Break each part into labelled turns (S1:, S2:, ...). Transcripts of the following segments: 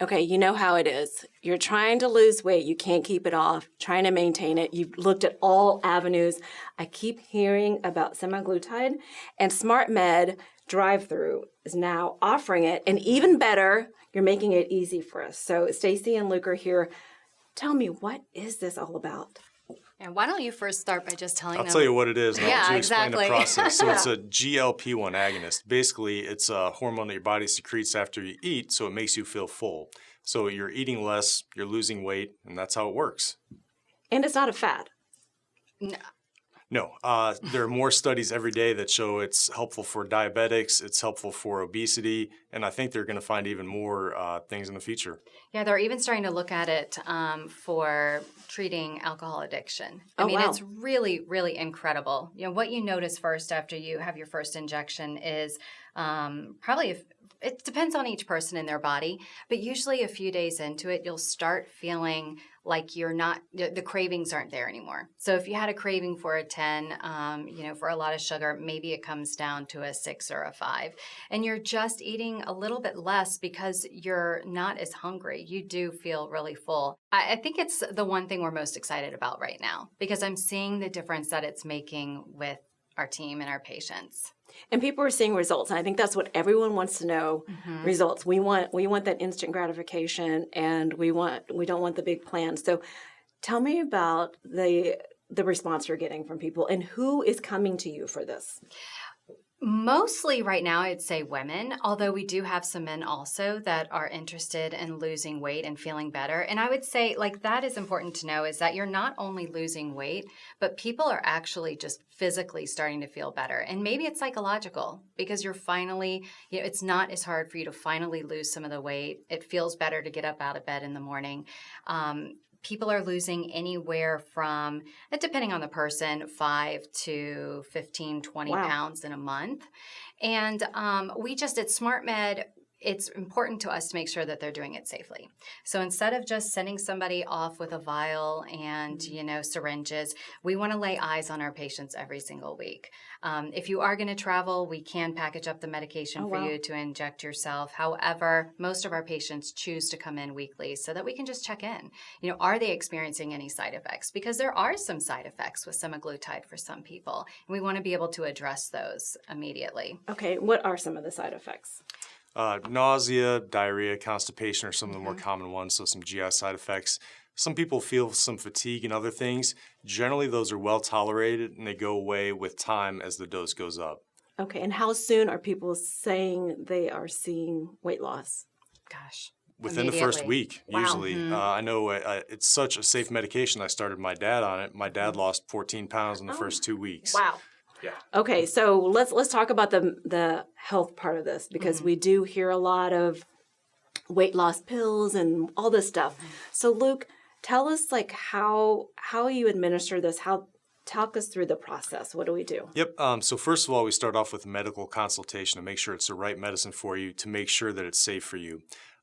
S1: Okay, you know how it is. You're trying to lose weight. You can't keep it off, trying to maintain it. You've looked at all avenues. I keep hearing about semaglutide, and SmartMed drive-thru is now offering it. And even better, you're making it easy for us. So Stacy and Luke are here. Tell me, what is this all about?
S2: And why don't you first start by just telling them?
S3: I'll tell you what it is, and I'll let you explain
S2: exactly.
S3: the process. So it's a GLP-1 agonist. Basically, it's a hormone that your body secretes after you eat, so it makes you feel full. So you're eating less, you're losing weight, and that's how it works.
S1: And it's not a fad.
S3: No, there are more studies every day that show it's helpful for diabetics, it's helpful for obesity, and I think they're going to find even more things in the future.
S2: Yeah, they're even starting to look at it for treating alcohol addiction. I mean,
S1: wow.
S2: It's really, really incredible. You know, what you notice first after you have your first injection is it depends on each person in their body, but usually a few days into it, you'll start feeling like the cravings aren't there anymore. So if you had a craving for a 10, for a lot of sugar, maybe it comes down to a 6 or a 5. And you're just eating a little bit less because you're not as hungry. You do feel really full. I think it's the one thing we're most excited about right now because I'm seeing the difference that it's making with our team and our patients.
S1: And people are seeing results. And I think that's what everyone wants to know, results. We want that instant gratification, and we don't want the big plans. So tell me about the response you're getting from people and who is coming to you for this.
S2: Mostly right now, I'd say women, although we do have some men also that are interested in losing weight and feeling better. And I would say, that is important to know, is that you're not only losing weight, but people are actually just physically starting to feel better. And maybe it's psychological because you're finally, it's not as hard for you to finally lose some of the weight. It feels better to get up out of bed in the morning. People are losing anywhere from, depending on the person, 5 to 15, 20 pounds in a month. And we just, at SmartMed, it's important to us to make sure that they're doing it safely. So instead of just sending somebody off with a vial and, syringes, we want to lay eyes on our patients every single week. If you are going to travel, we can package up the medication for you to inject yourself. However, most of our patients choose to come in weekly so that we can just check in. Are they experiencing any side effects? Because there are some side effects with semaglutide for some people, and we want to be able to address those immediately.
S1: Okay, what are some of the side effects?
S3: Nausea, diarrhea, constipation are some of the more common ones, so some GI side effects. Some people feel some fatigue and other things. Generally, those are well tolerated, and they go away with time as the dose goes up.
S1: Okay, and how soon are people saying they are seeing weight loss?
S2: Gosh.
S3: Within the first week, usually. I know it's such a safe medication. I started my dad on it. My dad lost 14 pounds in the first 2 weeks.
S1: Wow.
S3: Yeah.
S1: Okay, so let's talk about the health part of this because we do hear a lot of weight loss pills and all this stuff. So Luke, tell us how you administer this. Talk us through the process. What do we do?
S3: Yep. So first of all, we start off with a medical consultation to make sure it's the right medicine for you, to make sure that it's safe for you.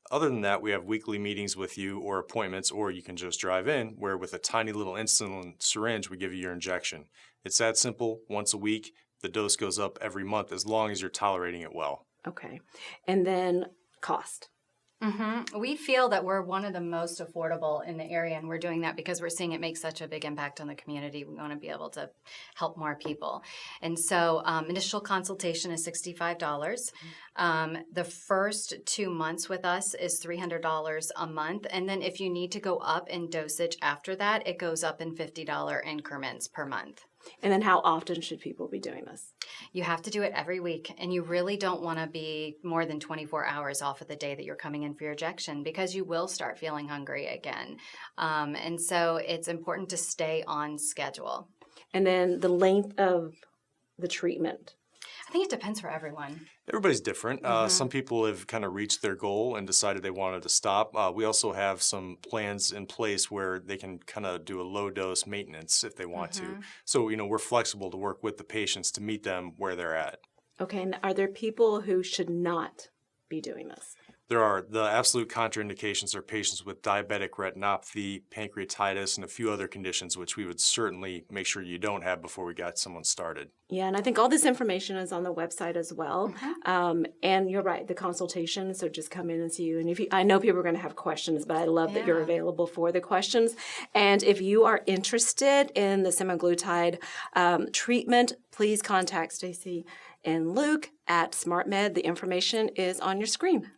S3: Other than that, we have weekly meetings with you or appointments, or you can just drive in, where with a tiny little insulin syringe, we give you your injection. It's that simple. Once a week, the dose goes up every month as long as you're tolerating it well.
S1: Okay. And then cost.
S2: We feel that we're one of the most affordable in the area, and we're doing that because we're seeing it make such a big impact on the community. We want to be able to help more people. And so initial consultation is $65. The first 2 months with us is $300 a month. And then if you need to go up in dosage after that, it goes up in $50 increments per month.
S1: And then how often should people be doing this?
S2: You have to do it every week, and you really don't want to be more than 24 hours off of the day that you're coming in for your injection because you will start feeling hungry again. And so it's important to stay on schedule.
S1: And then the length of the treatment.
S2: I think it depends for everyone.
S3: Everybody's different. Some people have kind of reached their goal and decided they wanted to stop. We also have some plans in place where they can kind of do a low dose maintenance if they want to. So, we're flexible to work with the patients to meet them where they're at.
S1: Okay, and are there people who should not be doing this?
S3: There are. The absolute contraindications are patients with diabetic retinopathy, pancreatitis, and a few other conditions, which we would certainly make sure you don't have before we got someone started.
S1: Yeah, and I think all this information is on the website as well. And you're right, the consultation. So just come in and see you. And I know people are going to have questions, but I love that you're available for the questions. And if you are interested in the semaglutide treatment, please contact Stacy and Luke at SmartMed. The information is on your screen.